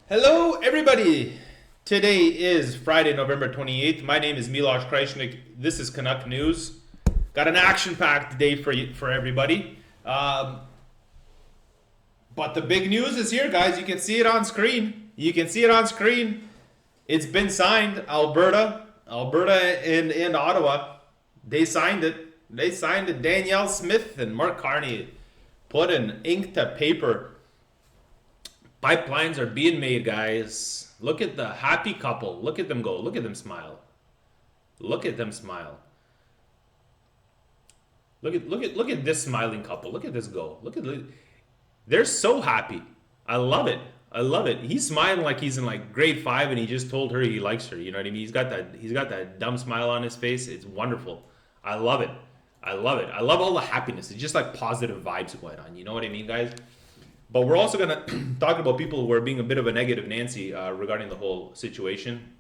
Hello, everybody. Today is Friday, November 28th. My name is Miloš Krajšnik. This is Canuck News. Got an action-packed day for everybody. But the big news is here, guys. You can see it on screen. It's been signed. Alberta and Ottawa. They signed it. Danielle Smith and Mark Carney put an ink to paper. Pipelines are being made, guys. Look at the happy couple. Look at them go. Look at them smile. Look at them smile. Look at this smiling couple. Look at this go. They're so happy. I love it. He's smiling like he's in like grade 5 and he just told her he likes her. You know what I mean? He's got that dumb smile on his face. It's wonderful. I love it. I love all the happiness. It's just like positive vibes going on. You know what I mean, guys? But we're also going to talk about people who are being a bit of a negative Nancy regarding the whole situation.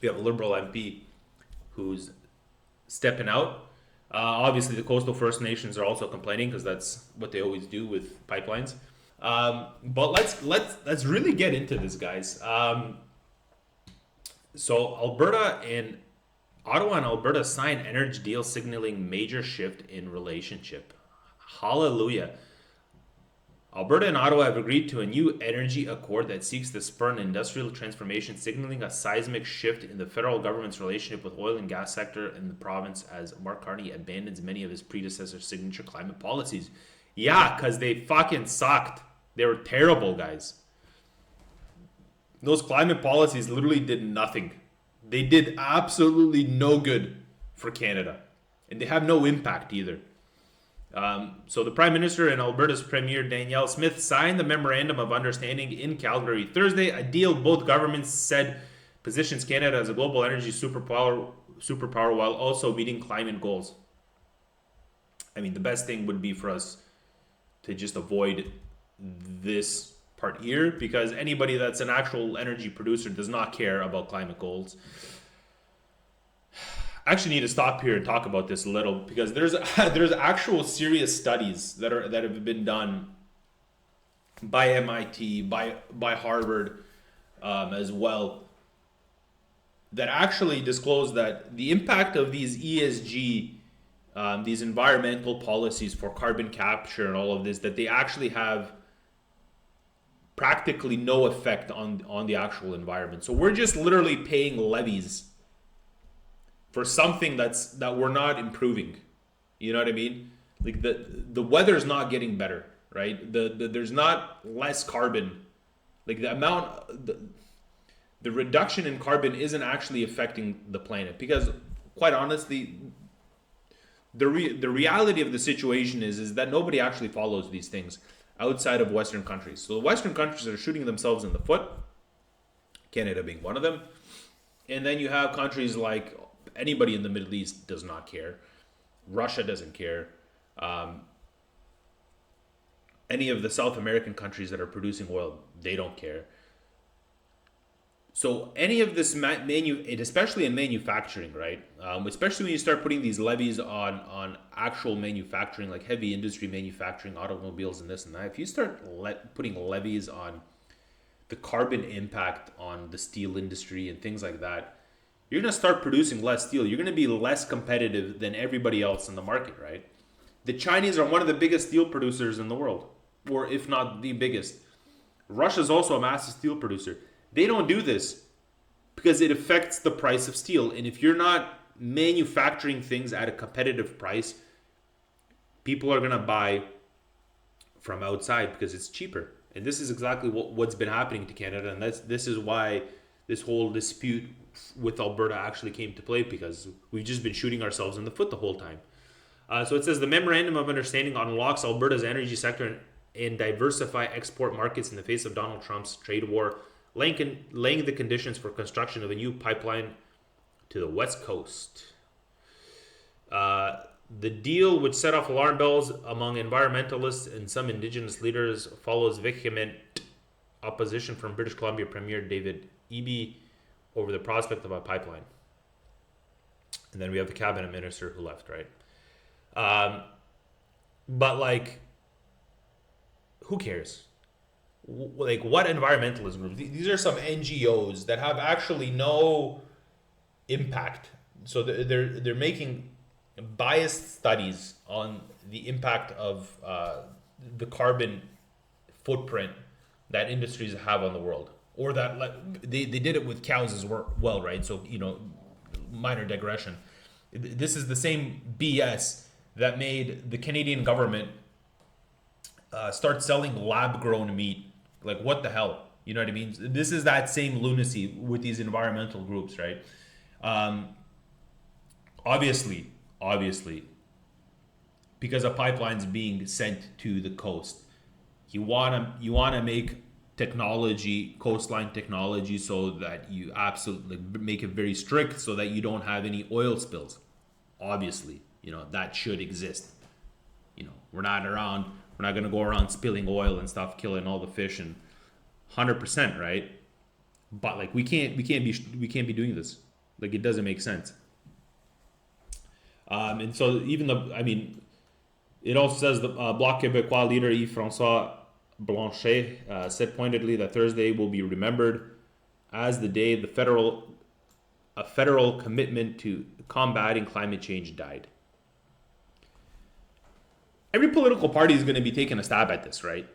We have a Liberal MP who's stepping out. Obviously, the coastal First Nations are also complaining because that's what they always do with pipelines. But let's really get into this, guys. So Ottawa and Alberta sign energy deal signaling major shift in relationship. Hallelujah. Alberta and Ottawa have agreed to a new energy accord that seeks to spur an industrial transformation, signaling a seismic shift in the federal government's relationship with oil and gas sector in the province as Mark Carney abandons many of his predecessors' signature climate policies. Yeah, because they fucking sucked. They were terrible, guys. Those climate policies literally did nothing. They did absolutely no good for Canada. And they have no impact either. So the Prime Minister and Alberta's Premier Danielle Smith signed the Memorandum of Understanding in Calgary Thursday, a deal both governments said positions Canada as a global energy superpower while also meeting climate goals. I mean, the best thing would be for us to just avoid this part here because anybody that's an actual energy producer does not care about climate goals. I actually need to stop here and talk about this a little because there's actual serious studies that have been done by MIT, by Harvard as well, that actually disclose that the impact of these ESG, these environmental policies for carbon capture and all of this, that they actually have practically no effect on the actual environment. So we're just literally paying levies for something that we're not improving. You know what I mean? Like the weather's not getting better, right? There's not less carbon. Like the reduction in carbon isn't actually affecting the planet because, quite honestly, the reality of the situation is that nobody actually follows these things outside of Western countries. So the Western countries are shooting themselves in the foot, Canada being one of them. And then you have countries like anybody in the Middle East does not care. Russia doesn't care. Any of the South American countries that are producing oil, they don't care. So any of this especially in manufacturing, right? Especially when you start putting these levies on actual manufacturing, like heavy industry manufacturing, automobiles and this and that. If you start putting levies on the carbon impact on the steel industry and things like that, you're going to start producing less steel. You're going to be less competitive than everybody else in the market, right? The Chinese are one of the biggest steel producers in the world, or if not the biggest. Russia's also a massive steel producer. They don't do this because it affects the price of steel. And if you're not manufacturing things at a competitive price, people are going to buy from outside because it's cheaper. And this is exactly what's been happening to Canada. And this is why this whole dispute with Alberta actually came to play, because we've just been shooting ourselves in the foot the whole time. So it says the Memorandum of Understanding unlocks Alberta's energy sector and diversify export markets in the face of Donald Trump's trade war, laying the conditions for construction of a new pipeline to the West Coast. The deal, which set off alarm bells among environmentalists and some Indigenous leaders, follows vehement opposition from British Columbia Premier David Eby over the prospect of a pipeline. And then we have the cabinet minister who left, right? But like, who cares? like what environmentalist groups? These are some NGOs that have actually no impact. So they're making biased studies on the impact of the carbon footprint that industries have on the world, or that they did it with cows as well, right? So minor digression. This is the same BS that made the Canadian government start selling lab-grown meat. Like, what the hell? You know what I mean? This is that same lunacy with these environmental groups, right? Obviously, because a pipeline's being sent to the coast, you wanna make technology, coastline technology, so that you absolutely make it very strict, so that you don't have any oil spills. Obviously, that should exist. We're not gonna go around spilling oil and stuff, killing all the fish, and 100%, right? But like we can't be doing this. Like, it doesn't make sense. And so it also says the Bloc Québécois leader Yves-François Blanchet said pointedly that Thursday will be remembered as the day a federal commitment to combating climate change died. Every political party is going to be taking a stab at this, right?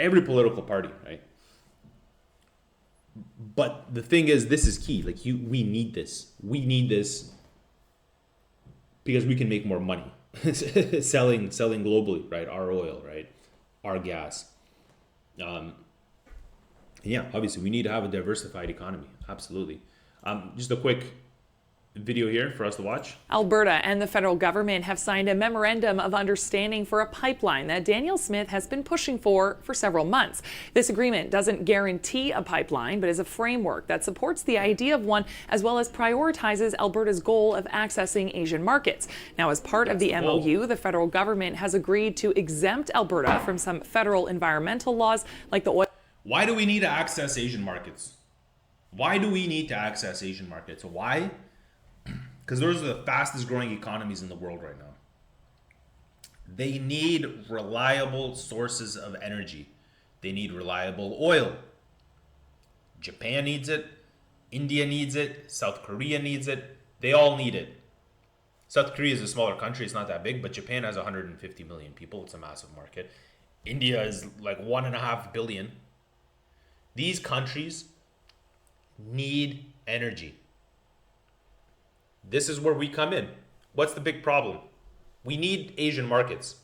Every political party, right? But the thing is, this is key. Like, we need this. We need this because we can make more money selling globally, right? Our oil, right? Our gas. Yeah, obviously, we need to have a diversified economy. Absolutely. Just a quick video here for us to watch. Alberta and the federal government have signed a memorandum of understanding for a pipeline that Daniel Smith has been pushing for several months. This agreement doesn't guarantee a pipeline, but is a framework that supports the idea of one, as well as prioritizes Alberta's goal of accessing Asian markets. Now, as part of the MOU, the federal government has agreed to exempt Alberta from some federal environmental laws like the oil. Why do we need to access Asian markets? Why? Because those are the fastest growing economies in the world right now. They need reliable sources of energy. They need reliable oil. Japan needs it. India needs it. South Korea needs it. They all need it. South Korea is a smaller country. It's not that big, but Japan has 150 million people. It's a massive market. India is like 1.5 billion. These countries need energy. This is where we come in. What's the big problem? We need Asian markets.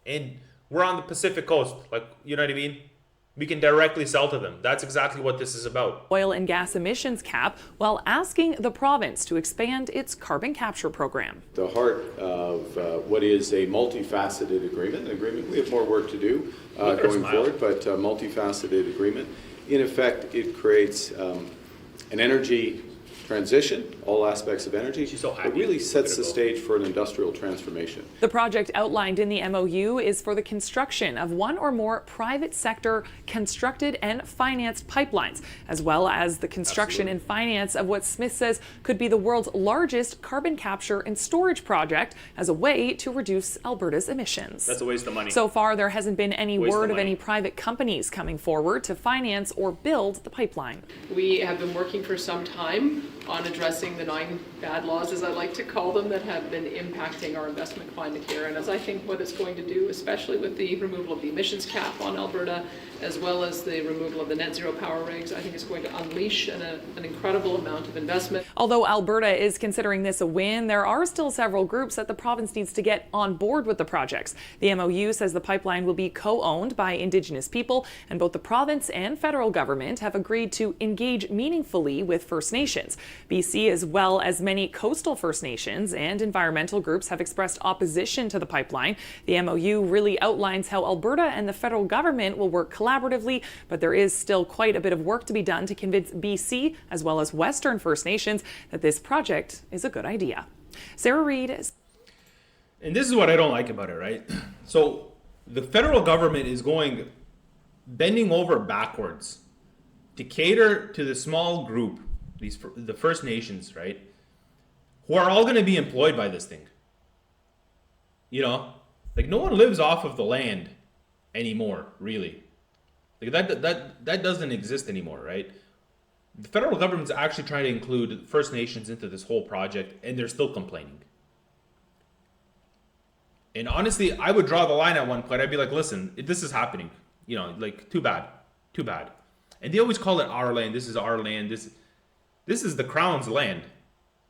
And we're on the Pacific coast. Like, you know what I mean? We can directly sell to them. That's exactly what this is about. Oil and gas emissions cap, while asking the province to expand its carbon capture program. The heart of what is a multifaceted agreement. We have more work to do going forward, but a multifaceted agreement. In effect, it creates an energy transition, all aspects of energy. She's so happy. It really sets the stage for an industrial transformation. The project outlined in the MOU is for the construction of one or more private sector constructed and financed pipelines, as well as the construction and finance of what Smith says could be the world's largest carbon capture and storage project as a way to reduce Alberta's emissions. That's a waste of money. So far, there hasn't been any word of any private companies coming forward to finance or build the pipeline. We have been working for some time on addressing the 9 bad laws, as I like to call them, that have been impacting our investment climate here. And as I think what it's going to do, especially with the removal of the emissions cap on Alberta, as well as the removal of the net zero power regs, I think it's going to unleash an incredible amount of investment. Although Alberta is considering this a win, there are still several groups that the province needs to get on board with the projects. The MOU says the pipeline will be co-owned by Indigenous people, and both the province and federal government have agreed to engage meaningfully with First Nations. BC, as well as many coastal First Nations and environmental groups, have expressed opposition to the pipeline. The MOU really outlines how Alberta and the federal government will work collaboratively, but there is still quite a bit of work to be done to convince BC, as well as Western First Nations, that this project is a good idea. Sarah Reed. And this is what I don't like about it, right? So the federal government is bending over backwards to cater to the small group, the First Nations, right, who are all going to be employed by this thing. Like, no one lives off of the land anymore, really. Like that doesn't exist anymore, right? The federal government's actually trying to include First Nations into this whole project, and they're still complaining. And honestly, I would draw the line at one point. I'd be like, listen, this is happening. You know, like, too bad. And they always call it our land. This is our land. This is the Crown's land.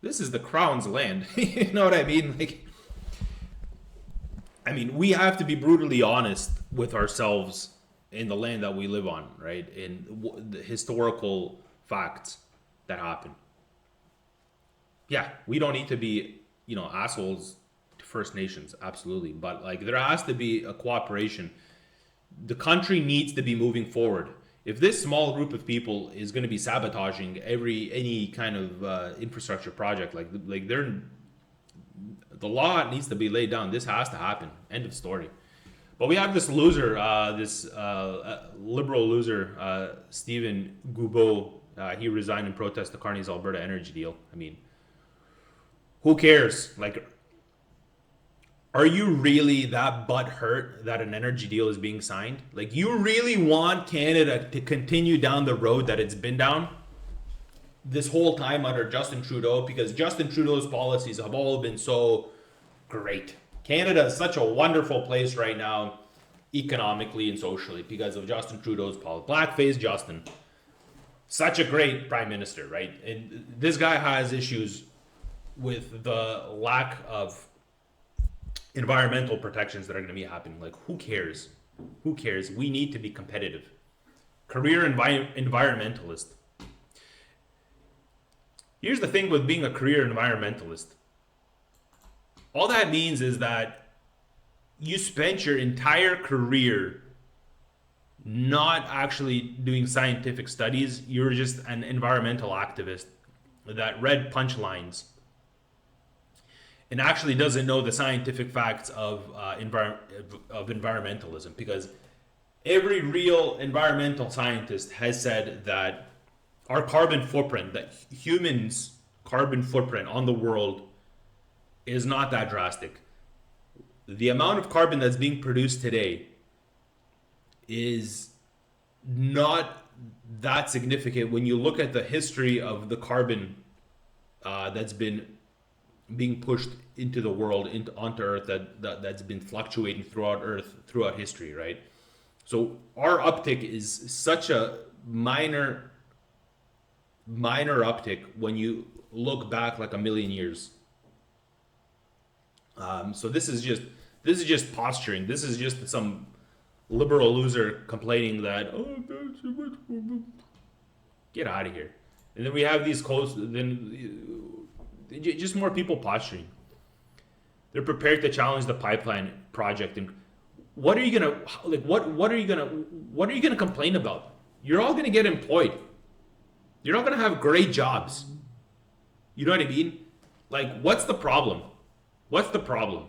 This is the Crown's land. You know what I mean? Like, I mean, we have to be brutally honest with ourselves in the land that we live on, right? In the historical facts that happen. Yeah, we don't need to be, you know, assholes to First Nations, absolutely. But like, there has to be a cooperation. The country needs to be moving forward. If this small group of people is going to be sabotaging any kind of infrastructure project, like the law needs to be laid down. This has to happen. End of story. But we have this loser, this liberal loser, Stephen Guilbeault. He resigned in protest to Carney's Alberta energy deal. I mean, who cares? Like, are you really that butthurt that an energy deal is being signed? Like, you really want Canada to continue down the road that it's been down this whole time under Justin Trudeau? Because Justin Trudeau's policies have all been so great. Canada is such a wonderful place right now, economically and socially, because of Justin Trudeau's policy. Blackface Justin, such a great prime minister, right? And this guy has issues with the lack of environmental protections that are going to be happening. Like, who cares? Who cares? We need to be competitive. Career environmentalist. Here's the thing with being a career environmentalist. All that means is that you spent your entire career not actually doing scientific studies. You're just an environmental activist that read punchlines and actually doesn't know the scientific facts of environmentalism, because every real environmental scientist has said that our carbon footprint, that humans' carbon footprint on the world, is not that drastic. The amount of carbon that's being produced today is not that significant when you look at the history of the carbon that's been being pushed into the world, onto Earth, that's been fluctuating throughout history, right? So our uptick is such a minor uptick when you look back like a million years. So this is just posturing. This is just some liberal loser complaining that, get out of here. And then we have these just more people posturing. They're prepared to challenge the pipeline project. And what are you gonna what are you gonna complain about? You're all gonna get employed. You're all gonna have great jobs. You know what I mean? Like, what's the problem? What's the problem?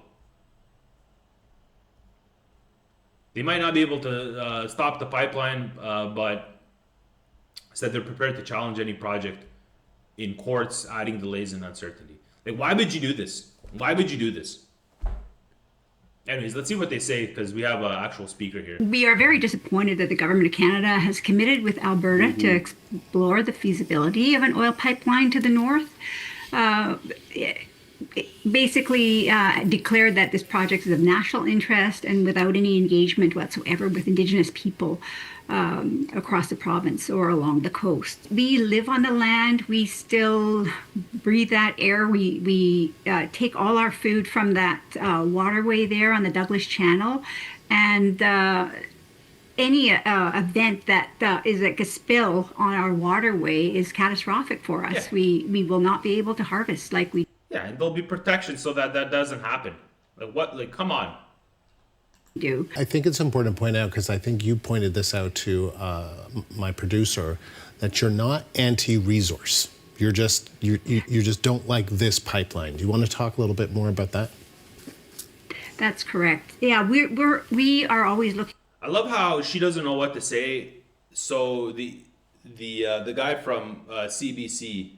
They might not be able to stop the pipeline, but said they're prepared to challenge any project in courts, adding delays and uncertainty. Like, why would you do this? Why would you do this? Anyways, let's see what they say, because we have an actual speaker here. We are very disappointed that the Government of Canada has committed with Alberta to explore the feasibility of an oil pipeline to the north. Basically declared that this project is of national interest and without any engagement whatsoever with Indigenous people across the province or along the coast. We live on the land. We still breathe that air. We take all our food from that waterway there on the Douglas Channel, and any event that is like a spill on our waterway is catastrophic for us. Yeah. We will not be able to harvest like we. Yeah, and there'll be protection so that doesn't happen. Like, come on. Do. I think it's important to point out, because I think you pointed this out to my producer, that you're not anti-resource. You just don't like this pipeline. Do you want to talk a little bit more about that? That's correct. Yeah, we are always looking. I love how she doesn't know what to say. So the guy from CBC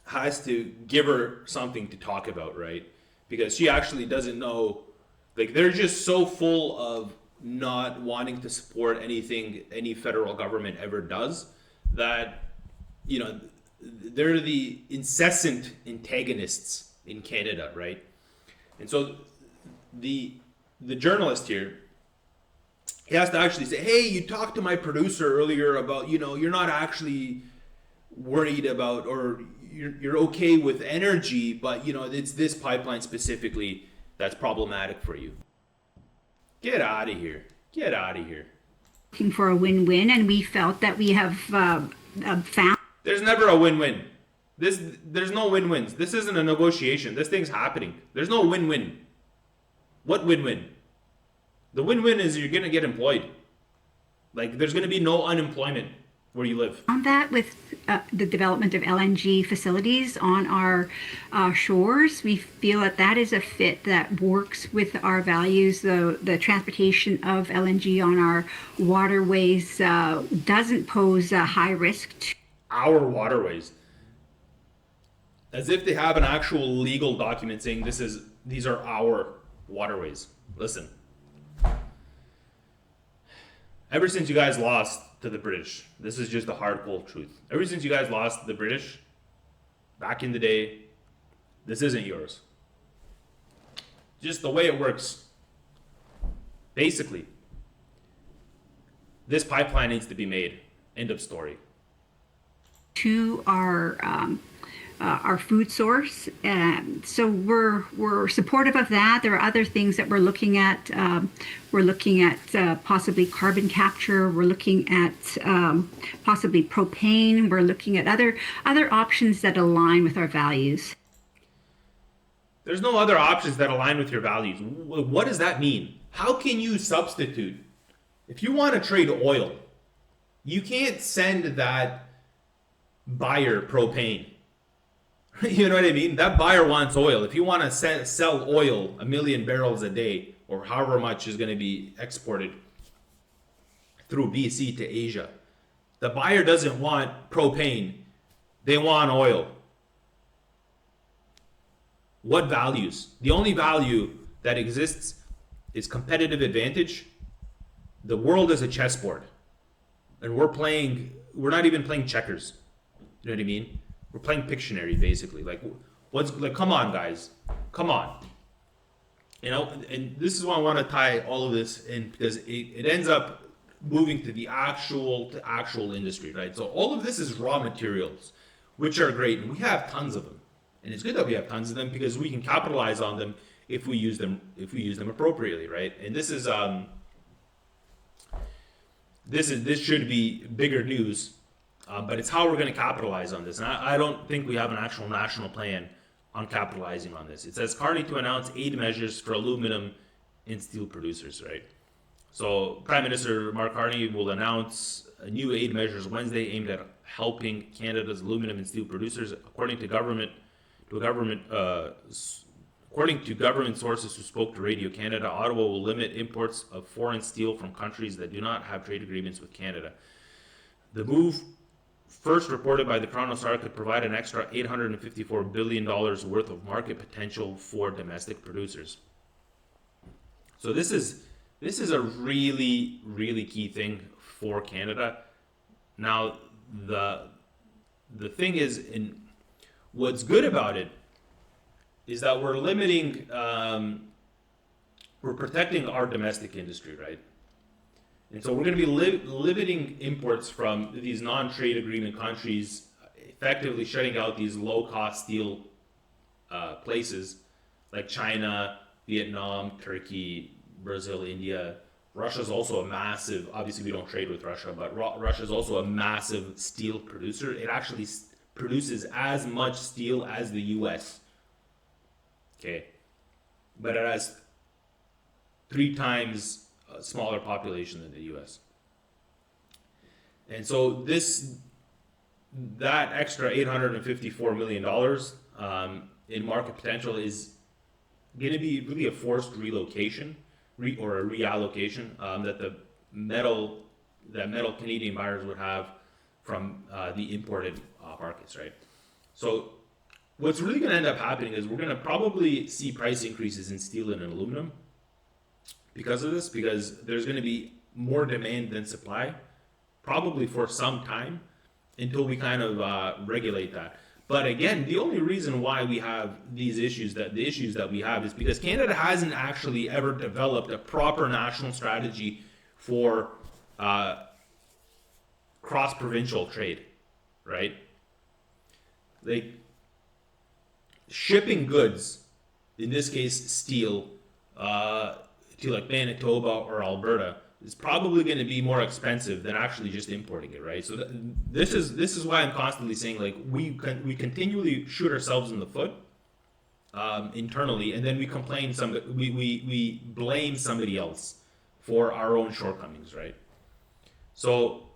has to give her something to talk about, right? Because she actually doesn't know. Like, they're just so full of not wanting to support anything any federal government ever does, that, you know, they're the incessant antagonists in Canada, right? And so the journalist here, he has to actually say, hey, you talked to my producer earlier about, you know, you're not actually worried about, or you're okay with energy, but, you know, it's this pipeline specifically that's problematic for you. Get out of here. Get out of here. Looking for a win-win, and we felt that we have found. There's never a win-win. There's no win-wins. This isn't a negotiation. This thing's happening. There's no win-win. What win-win? The win-win is you're going to get employed. Like, there's going to be no unemployment where you live. On that, with the development of LNG facilities on our shores, we feel that that is a fit that works with our values. The transportation of LNG on our waterways doesn't pose a high risk to Our waterways. As if they have an actual legal document saying these are our waterways. Listen. Ever since you guys lost to the British, this is just the hard cold truth. Ever since you guys lost to the British, back in the day, this isn't yours. Just the way it works. Basically, this pipeline needs to be made. End of story. to our food source. So we're supportive of that. There are other things that we're looking at. We're looking at possibly carbon capture. We're looking at possibly propane. We're looking at other options that align with our values. There's no other options that align with your values. What does that mean? How can you substitute? If you want to trade oil, you can't send that buyer propane. You know what I mean? That buyer wants oil. If you want to sell oil, 1 million barrels a day, or however much is going to be exported through BC to Asia, the buyer doesn't want propane. They want oil. What values? The only value that exists is competitive advantage. The world is a chessboard. And we're not even playing checkers. You know what I mean? We're playing Pictionary, basically. Come on, guys. Come on. You know, and this is why I want to tie all of this in, because it ends up moving to the actual industry, right? So all of this is raw materials, which are great, and we have tons of them. And it's good that we have tons of them because we can capitalize on them if we use them appropriately, right? And this should be bigger news, but it's how we're going to capitalize on this. And I don't think we have an actual national plan on capitalizing on this. It says Carney to announce aid measures for aluminum and steel producers, right? So Prime Minister Mark Carney will announce new aid measures Wednesday aimed at helping Canada's aluminum and steel producers, according to government sources who spoke to Radio Canada. Ottawa will limit imports of foreign steel from countries that do not have trade agreements with Canada. The move, first reported by the Toronto Star, could provide an extra $854 billion worth of market potential for domestic producers. So this is a really, really key thing for Canada. Now, the thing is, what's good about it is that we're limiting, we're protecting our domestic industry, right? And so we're going to be limiting imports from these non-trade agreement countries, effectively shutting out these low-cost steel places like China, Vietnam, Turkey, Brazil, India. Russia's also a massive, obviously we don't trade with Russia, but Russia's also a massive steel producer. It actually produces as much steel as the US. Okay. But it has 3 times a smaller population than the US. And so that extra $854 million in market potential is going to be really a forced relocation or a reallocation that the metal Canadian buyers would have from the imported markets, right? So what's really going to end up happening is we're going to probably see price increases in steel and in aluminum, because of this, because there's going to be more demand than supply, probably for some time, until we kind of regulate that. But again, the only reason why we have these issues, the issues that we have, is because Canada hasn't actually ever developed a proper national strategy for cross-provincial trade, right? Like, shipping goods, in this case steel, to like Manitoba or Alberta is probably going to be more expensive than actually just importing it, right? So this is why I'm constantly saying, like, we continually shoot ourselves in the foot internally, and then we complain we blame somebody else for our own shortcomings, right? So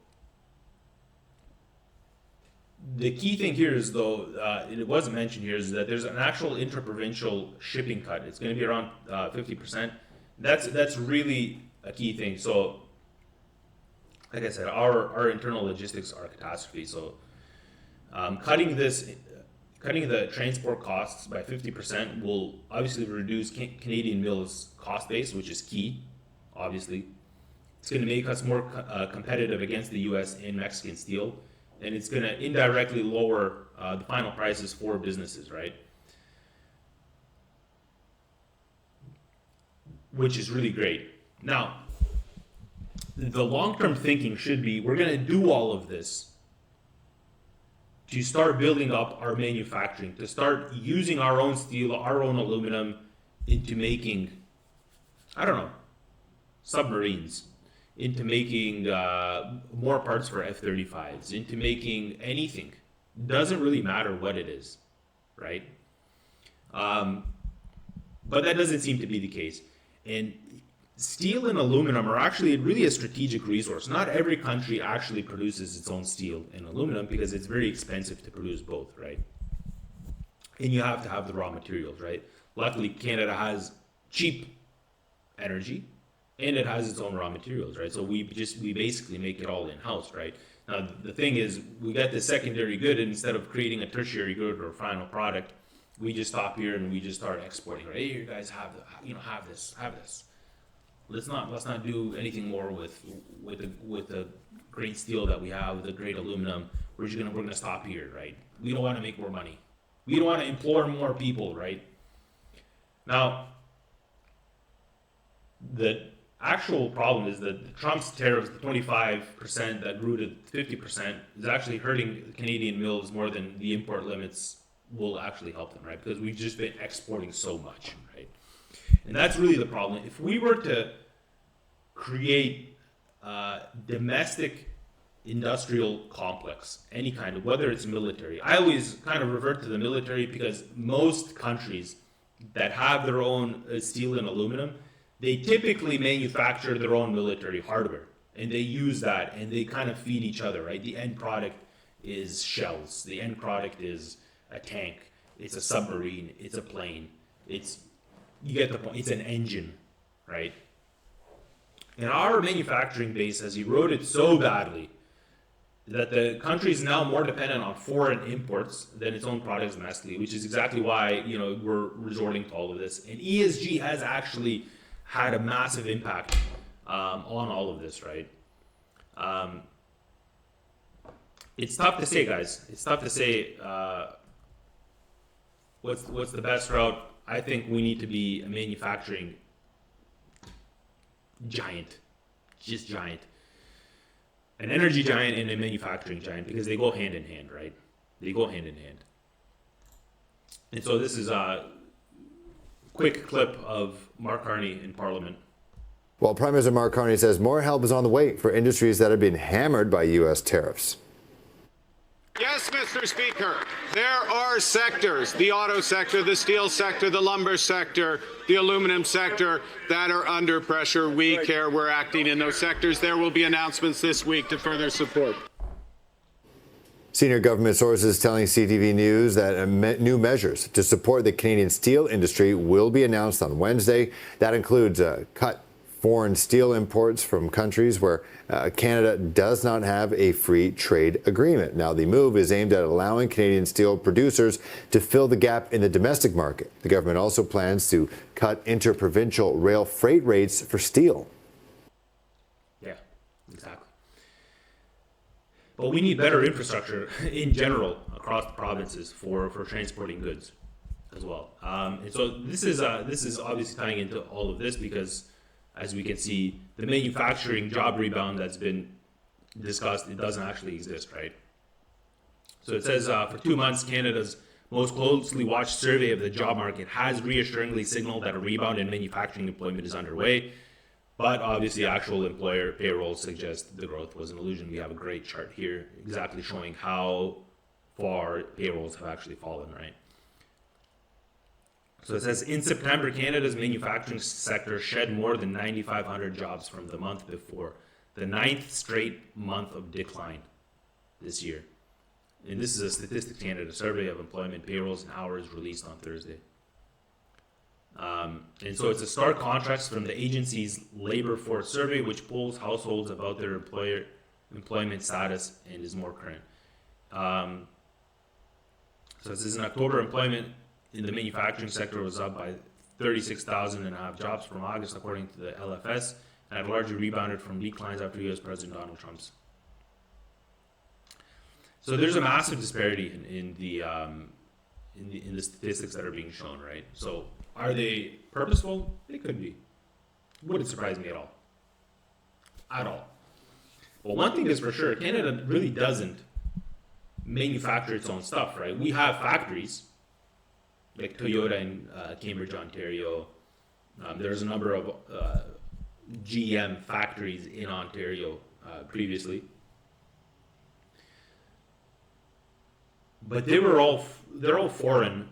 the key thing here is, though, it wasn't mentioned here, is that there's an actual interprovincial shipping cut. It's going to be around 50%. That's really a key thing. So, like I said, our internal logistics are a catastrophe. So, cutting the transport costs by 50% will obviously reduce Canadian mills' cost base, which is key. Obviously, it's going to make us more competitive against the U.S. and Mexican steel. And it's going to indirectly lower the final prices for businesses, right? Which is really great. Now, the long-term thinking should be, we're going to do all of this to start building up our manufacturing, to start using our own steel, our own aluminum into making, I don't know, submarines, into making more parts for F-35s, into making anything. Doesn't really matter what it is, right? But that doesn't seem to be the case. And steel and aluminum are actually really a strategic resource. Not every country actually produces its own steel and aluminum because it's very expensive to produce both, right? And you have to have the raw materials, right? Luckily, Canada has cheap energy, and it has its own raw materials, right? So we basically make it all in-house, right? Now, the thing is, we get the secondary good, and instead of creating a tertiary good or final product, we just stop here and we just start exporting, right? Hey, you guys have this. Let's not do anything more with the great steel that we have, the great aluminum. We're gonna stop here, right? We don't want to make more money. We don't want to employ more people, right? Now, the actual problem is that Trump's tariffs, the 25% that grew to 50%, is actually hurting Canadian mills more than the import limits will actually help them, right? Because we've just been exporting so much, right? And that's really the problem. If we were to create a domestic industrial complex, any kind of, whether it's military, I always kind of revert to the military because most countries that have their own steel and aluminum, they typically manufacture their own military hardware, and they use that, and they kind of feed each other, right? The end product is shells. The end product is a tank. It's a submarine. It's a plane. You get the point. It's an engine, right? And our manufacturing base has eroded so badly that the country is now more dependent on foreign imports than its own products domestically, which is exactly why, we're resorting to all of this. And ESG has actually had a massive impact on all of this, right? It's tough to say, guys. It's tough to say what's the best route. I think we need to be a manufacturing giant, just giant. An energy giant and a manufacturing giant, because they go hand in hand, right? They go hand in hand. And so this is a quick clip of Mark Carney in Parliament. Well, Prime Minister Mark Carney says more help is on the way for industries that have been hammered by U.S. tariffs. Yes, Mr. Speaker, there are sectors, the auto sector, the steel sector, the lumber sector, the aluminum sector, that are under pressure. We care. We're acting in those sectors. There will be announcements this week to further support. Senior government sources telling CTV News that new measures to support the Canadian steel industry will be announced on Wednesday. That includes a cut foreign steel imports from countries where Canada does not have a free trade agreement. Now, the move is aimed at allowing Canadian steel producers to fill the gap in the domestic market. The government also plans to cut interprovincial rail freight rates for steel. Yeah, exactly. But we need better infrastructure in general across the provinces for transporting goods as well. And so this is obviously tying into all of this because, as we can see, the manufacturing job rebound that's been discussed, it doesn't actually exist, right? So it says for 2 months, Canada's most closely watched survey of the job market has reassuringly signaled that a rebound in manufacturing employment is underway. But obviously, actual employer payrolls suggest the growth was an illusion. We have a great chart here exactly showing how far payrolls have actually fallen, right? So it says, in September, Canada's manufacturing sector shed more than 9,500 jobs from the month before, the 9th straight month of decline this year. And this is a Statistics Canada survey of employment payrolls and hours released on Thursday. And so it's a stark contrast from the agency's labor force survey, which polls households about their employment status and is more current. So it says in October, employment in the manufacturing sector was up by 36,500 jobs from August, according to the LFS, and had largely rebounded from declines after U.S. President Donald Trump's. So there's a massive disparity in the statistics that are being shown, right? So are they purposeful? They could be. Wouldn't surprise me at all. At all. Well, one thing is for sure, Canada really doesn't manufacture its own stuff, right? We have factories like Toyota in Cambridge, Ontario. There's a number of GM factories in Ontario previously. But they're all foreign,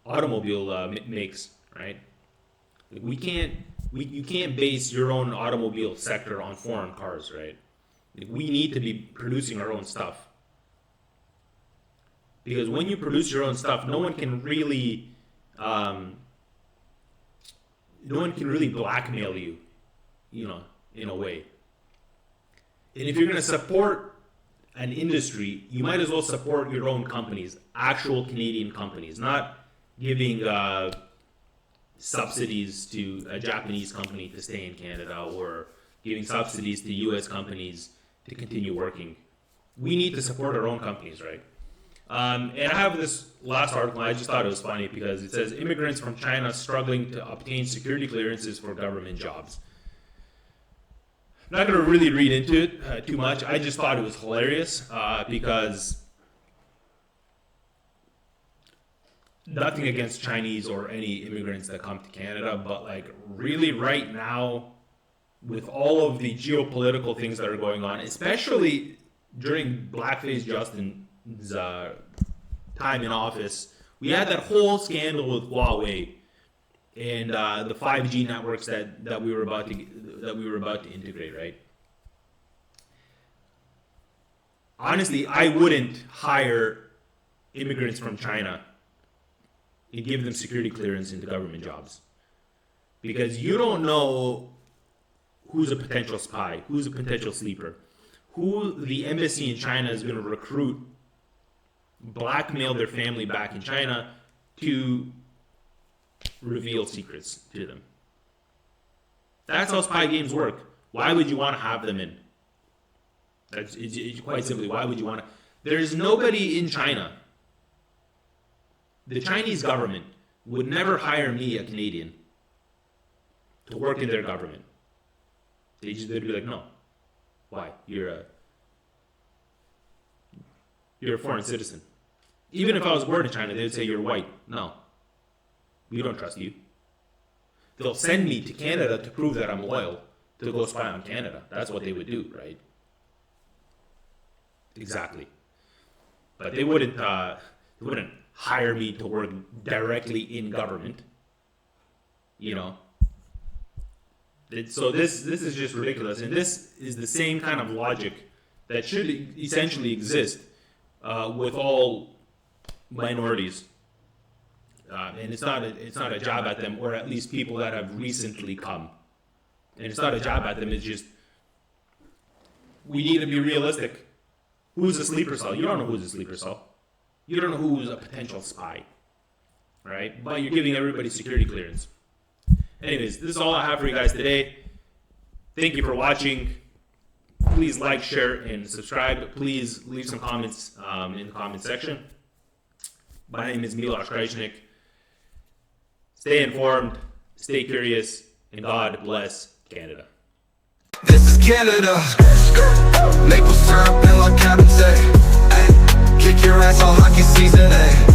automobile makes, right? Like you can't base your own automobile sector on foreign cars, right? Like we need to be producing our own stuff. Because when you produce your own stuff, no one can really blackmail you, in a way. And if you're going to support an industry, you might as well support your own companies, actual Canadian companies, not giving subsidies to a Japanese company to stay in Canada or giving subsidies to U.S. companies to continue working. We need to support our own companies, right? And I have this last article, I just thought it was funny because it says immigrants from China struggling to obtain security clearances for government jobs. I'm not going to really read into it too much. I just thought it was hilarious because nothing against Chinese or any immigrants that come to Canada, but like really right now with all of the geopolitical things that are going on, especially during Blackface Justin's time in office, we had that whole scandal with Huawei and the 5G networks that we were about to integrate, right? Honestly, I wouldn't hire immigrants from China and give them security clearance into government jobs because you don't know who's a potential spy, who's a potential sleeper, who the embassy in China is going to recruit, blackmail their family back in China to reveal secrets to them. That's how spy games work. Why would you want to have them in? It's quite simply, why would you want to? There's nobody in China. The Chinese government would never hire me, a Canadian, to work in their government. They'd be like, no. Why? You're a foreign citizen. Even if I was born in China, they would say you're white. No. We don't trust you. They'll send me to Canada to prove that I'm loyal to go spy on Canada. That's what they would do, right? Exactly. But they wouldn't hire me to work directly in government. So this is just ridiculous, and this is the same kind of logic that should essentially exist with all minorities and it's not a jab at them, or at least people that have recently come. And it's not a jab at them. It's just we need to be realistic. Who's a sleeper cell? You don't know who's a sleeper cell. You don't know who's a potential spy, right? But you're giving everybody security clearance. Anyways, this is all I have for you guys today. Thank you for watching. Please like, share, and subscribe. Please leave some comments in the comment section. My name is Miloš Krajčnik. Stay informed, stay curious, and God bless Canada. This is Canada. Maple syrup and like Cabin say. Kick your ass all hockey season, eh?